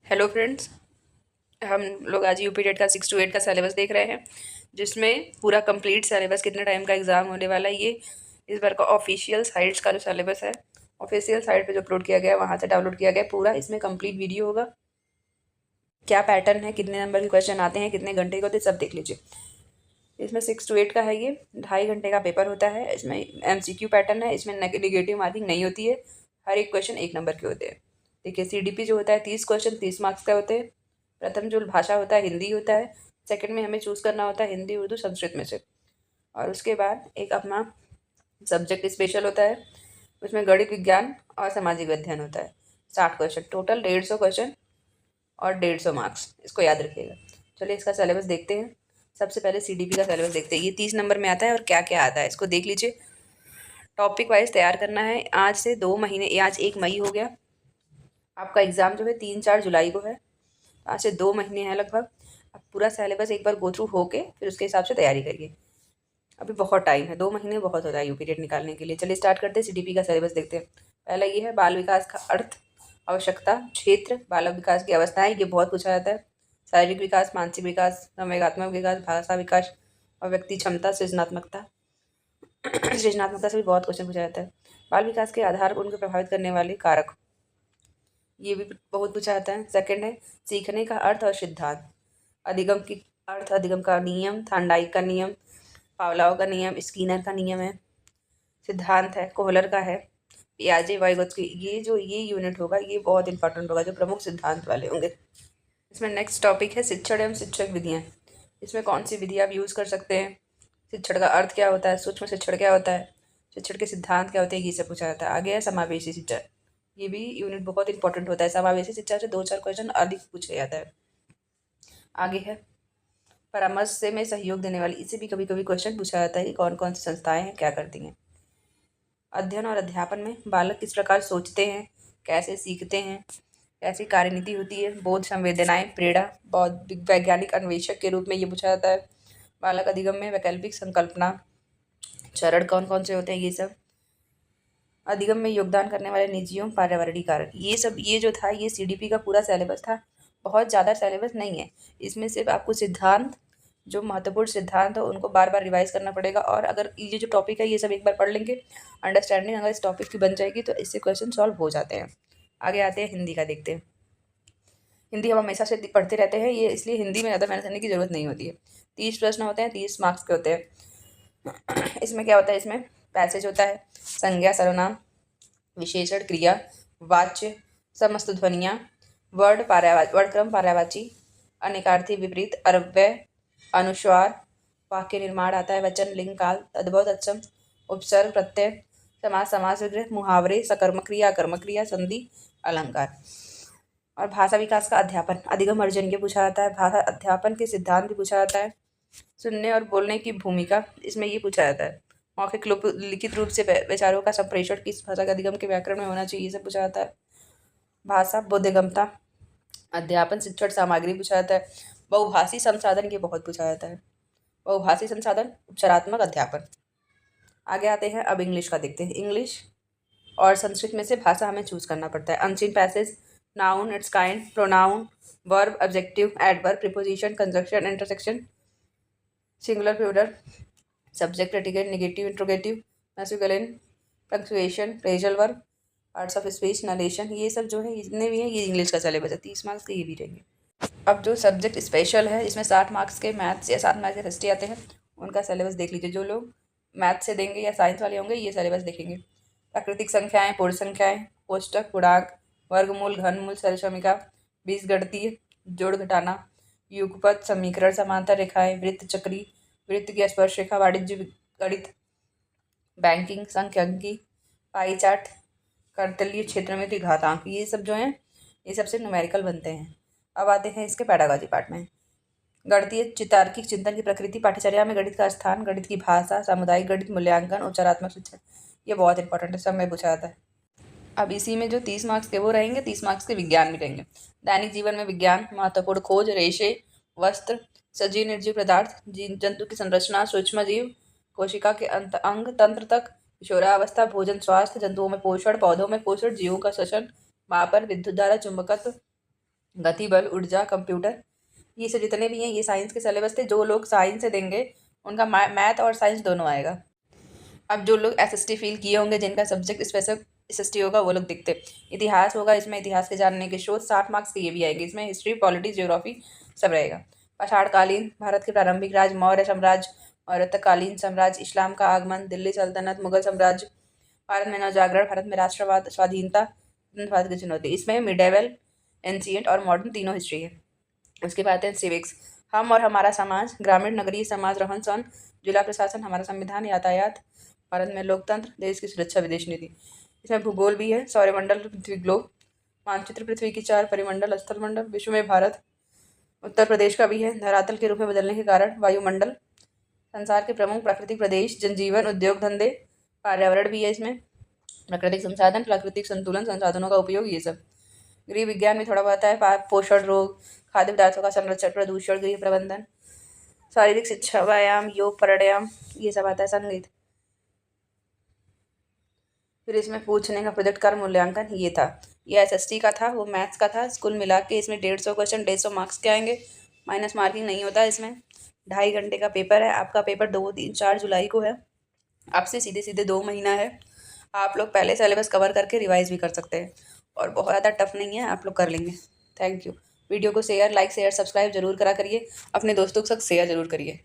Hello friends. हम लोग आज यूपी टेट का 6 to 8 का सिलेबस देख रहे हैं, जिसमें पूरा कंप्लीट सिलेबस कितने टाइम का एग्ज़ाम होने वाला है ये इस बार का ऑफिशियल साइट्स का जो सिलेबस है, ऑफिशियल साइट पे जो अपलोड किया गया है वहाँ से डाउनलोड किया गया है। पूरा इसमें कंप्लीट वीडियो होगा, क्या पैटर्न है, कितने नंबर के क्वेश्चन आते हैं, कितने घंटे के होते हैं, सब देख लीजिए। इसमें 6 to 8 का है, ये 2.5 घंटे का पेपर होता है। इसमें MCQ पैटर्न है, इसमें नेगेटिव मार्किंग नहीं होती है, हर एक क्वेश्चन 1 नंबर के होते हैं। देखिए CDP जो होता है 30 क्वेश्चन 30 मार्क्स का होते हैं। प्रथम जो भाषा होता है हिंदी होता है। सेकंड में हमें चूज़ करना होता है हिंदी, उर्दू, संस्कृत में से। और उसके बाद एक अपना सब्जेक्ट स्पेशल होता है, उसमें गणित, विज्ञान और सामाजिक अध्ययन होता है। 60 क्वेश्चन टोटल, 150 क्वेश्चन और 150 मार्क्स, इसको याद रखिएगा। चलिए इसका सिलेबस देखते हैं। सबसे पहले CDP का सिलेबस देखते हैं। ये 30 नंबर में आता है और क्या क्या आता है इसको देख लीजिए। टॉपिक वाइज तैयार करना है। आज से 2 महीने, आज 1 मई हो गया, आपका एग्ज़ाम जो है 3-4 जुलाई को है। आज से 2 महीने हैं लगभग। अब पूरा सिलेबस एक बार गो थ्रू होके फिर उसके हिसाब से तैयारी करिए। अभी बहुत टाइम है, 2 महीने बहुत होता है यूपी टेट निकालने के लिए। चलिए स्टार्ट करते हैं, CDP का सिलेबस देखते हैं। पहला ये है बाल विकास का अर्थ, आवश्यकता, क्षेत्र, बालक विकास की अवस्थाएं, ये बहुत पूछा जाता है। शारीरिक विकास, मानसिक विकास, संवेगात्मक विकास, भाषा विकास और व्यक्ति क्षमता, सृजनात्मकता। सृजनात्मकता से भी बहुत क्वेश्चन पूछा जाता है। बाल विकास के आधार पर उनको प्रभावित करने वाले कारक, ये भी बहुत पूछा जाता है। सेकंड है सीखने का अर्थ और सिद्धांत, अधिगम की अर्थ, अधिगम का नियम, थांडाइक का नियम, पावलाव का नियम, स्कीनर का नियम है। सिद्धांत है कोहलर का है, पियाजे, वाइगोत्स्की। ये यूनिट होगा, ये बहुत इंपॉर्टेंट होगा, जो प्रमुख सिद्धांत वाले होंगे। इसमें नेक्स्ट टॉपिक है शिक्षण एवं शिक्षक विधियाँ। इसमें कौन सी विधि आप यूज़ कर सकते हैं, शिक्षण का अर्थ क्या होता है, सूक्ष्म शिक्षण क्या होता है, शिक्षण के सिद्धांत क्या होते हैं, ये सब पूछा जाता है। आगे है समावेशी शिक्षा, ये भी यूनिट बहुत इंपॉर्टेंट होता है। समावेशी शिक्षा से 2-4 क्वेश्चन अधिक पूछा जाता है। आगे है परामर्श से में सहयोग देने वाली, इसे भी कभी कभी क्वेश्चन पूछा जाता है कि कौन कौन सी संस्थाएं हैं, क्या करती हैं। अध्ययन और अध्यापन में बालक किस प्रकार सोचते हैं, कैसे सीखते हैं, कैसी कार्यनीति होती है, बोध, संवेदनाएं, प्रेरणा, बौद्धिक, वैज्ञानिक अन्वेषक के रूप में ये पूछा जाता है। बालक अधिगम में वैकल्पिक संकल्पना चरण कौन कौन से होते हैं, ये सब। अधिगम में योगदान करने वाले निजियों, पर्यावरणीय कारक, ये सब, ये जो था ये CDP का पूरा सिलेबस था। बहुत ज़्यादा सिलेबस नहीं है, इसमें सिर्फ आपको सिद्धांत, जो महत्वपूर्ण सिद्धांत हो उनको बार बार रिवाइज करना पड़ेगा। और अगर ये जो टॉपिक है ये सब एक बार पढ़ लेंगे, अंडरस्टैंडिंग अगर इस टॉपिक की बन जाएगी तो इससे क्वेश्चन सॉल्व हो जाते हैं। आगे आते हैं हिंदी का, देखते हैं। हिंदी हम हमेशा से पढ़ते रहते हैं, ये इसलिए हिंदी में ज़्यादा मेहनत करने की जरूरत नहीं होती है। 30 प्रश्न होते हैं, 30 मार्क्स के होते हैं। इसमें क्या होता है, इसमें पैसेज होता है, संज्ञा, सर्वनाम, विशेषण, क्रिया, वाच्य, समस्त ध्वनियाँ, वर्ड क्रम, पर्यायवाची, अनेकार्थी, विपरीत, अव्यय, अनुस्वार, वाक्य निर्माण आता है, वचन, लिंग, काल, तद्भव, तत्सम, उपसर्ग, प्रत्यय, समास, समास विग्रह, मुहावरे, सकर्मक क्रिया, अकर्मक क्रिया, संधि, अलंकार। और भाषा विकास का अध्यापन, अधिगम अर्जन के पूछा जाता है। भाषा अध्यापन के सिद्धांत भी पूछा जाता है। सुनने और बोलने की भूमिका, इसमें ये पूछा जाता है। मौखिक लिखित रूप से विचारों का संप्रेषण किस भाषा के अधिगम के व्याकरण में होना चाहिए, ये सब पूछा जाता है। भाषा बोधगम्यता, अध्यापन, शिक्षण सामग्री पूछा जाता है। बहुभाषी संसाधन, ये बहुत पूछा जाता है। बहुभाषी संसाधन, उपचारात्मक अध्यापन। आगे आते हैं, अब इंग्लिश का देखते हैं। इंग्लिश और संस्कृत में से भाषा हमें चूज करना पड़ता है। Unseen passage, noun, it's kind, pronoun, verb, objective, adverb, preposition, conjunction, intersection, singular, plural, subject, predicate, negative, interrogative, masculine, punctuation, phrasal verb, parts of speech, narration, ये सब जो है जितने भी हैं ये इंग्लिश का सिलेबस है। 30 मार्क्स के ये भी रहेंगे। अब जो सब्जेक्ट स्पेशल है, इसमें 60 मार्क्स के मैथ्स या 7 मार्क्स के हिस्ट्री आते हैं, उनका सिलेबस देख लीजिए। जो लोग मैथ्स से देंगे या साइंस वाले होंगे ये सिलेबस देखेंगे। प्राकृतिक संख्याएं, पूर्ण संख्याएं, कोष्टक, पूर्णांक, वर्गमूल, घनमूल, सरलसमीका, बीजगणितीय, जोड़ घटाना, युगपत, समीकरण, समांतर रेखाएं, वृत्त, चक्री, वृत्त की स्पर्श रेखा, वाणिज्य गणित, बैंकिंग, सांख्यिकी, पाई चार्ट, कर्तलीय क्षेत्र में घातांक, ये सब जो हैं ये सबसे न्यूमेरिकल बनते हैं। अब आते हैं इसके पैडागॉजी पार्ट में। गणितीय तार्किक चिंतन की प्रकृति, पाठ्यचर्या में गणित का स्थान, गणित की भाषा, सामुदायिक गणित, मूल्यांकन, उपचारात्मक शिक्षण, ये बहुत इंपॉर्टेंट है, सब में पूछा जाता है। अब इसी में जो 30 मार्क्स के वो रहेंगे, 30 मार्क्स के विज्ञान भी रहेंगे। दैनिक जीवन में विज्ञान, महत्वपूर्ण खोज, रेशे, वस्त्र, सजीव निर्जीव पदार्थ, जंतु की संरचना, सूक्ष्म जीव, कोशिका के अंग तंत्र तक, किशोरावस्था, भोजन, स्वास्थ्य, जंतुओं में पोषण, पौधों में पोषण, जीवों का श्वसन, मापन, विद्युत धारा, चुंबकत्व, गति, बल, ऊर्जा, कंप्यूटर, ये सब जितने भी हैं ये साइंस के सिलेबस थे। जो लोग साइंस से देंगे उनका मैथ और साइंस दोनों आएगा। अब जो लोग एसएसटी फील किए होंगे, जिनका सब्जेक्ट स्पेसिफिक एसएसटी होगा, वो लोग दिखते। इतिहास होगा, इसमें इतिहास के जानने के शोध 60 मार्क्स के ये भी आएंगे। इसमें हिस्ट्री, पॉलिटी, ज्योग्राफी सब रहेगा। पाषाणकालीन, भारत के प्रारंभिक राज, मौर्य साम्राज्य और तत्कालीन साम्राज्य, इस्लाम का आगमन, दिल्ली सल्तनत, मुगल साम्राज्य, भारत में नवजागरण, भारत में राष्ट्रवाद, स्वाधीनता, स्वतंत्रता की चुनौती। इसमें मिडेवल, एंशिएंट और मॉडर्न तीनों हिस्ट्री है। उसके बाद है सिविक्स, हम और हमारा समाज, ग्रामीण नगरीय समाज, रहन सहन, जिला प्रशासन, हमारा संविधान, यातायात, भारत में लोकतंत्र, देश की सुरक्षा, विदेश नीति। इसमें भूगोल भी है, सौरमंडल, पृथ्वी ग्लोब, मानचित्र, पृथ्वी की 4 परिमंडल, स्थलमंडल, विश्व में भारत, उत्तर प्रदेश का भी है, धरातल के रूप में बदलने के कारण, वायुमंडल, संसार के प्रमुख प्राकृतिक प्रदेश, जनजीवन, उद्योग धंधे, पर्यावरण भी है इसमें, प्राकृतिक संसाधन, प्राकृतिक संतुलन, संसाधनों का उपयोग, ये सब। गृह विज्ञान में थोड़ा बहुत है, पोषण रोग, खाद्य पदार्थों का संरक्षण, प्रदूषण, गृह प्रबंधन, शारीरिक शिक्षा, व्यायाम, योग, प्राणायाम, ये सब आता है। संगीत। फिर इसमें पूछने का प्रोजेक्ट का मूल्यांकन ये था, ये एसएसटी का था, वो मैथ्स का था। कुल मिला के इसमें 150 क्वेश्चन, 150 मार्क्स के आएंगे। माइनस मार्किंग नहीं होता इसमें। 2.5 घंटे का पेपर है। आपका पेपर 2, 3, 4 जुलाई को है। आपसे सीधे सीधे 2 महीना है। आप लोग पहले सिलेबस कवर करके रिवाइज भी कर सकते हैं और बहुत ज़्यादा टफ नहीं है, आप लोग कर लेंगे। Thank you. वीडियो को शेयर, लाइक, शेयर, सब्सक्राइब जरूर करा करिए। अपने दोस्तों के साथ शेयर जरूर करिए।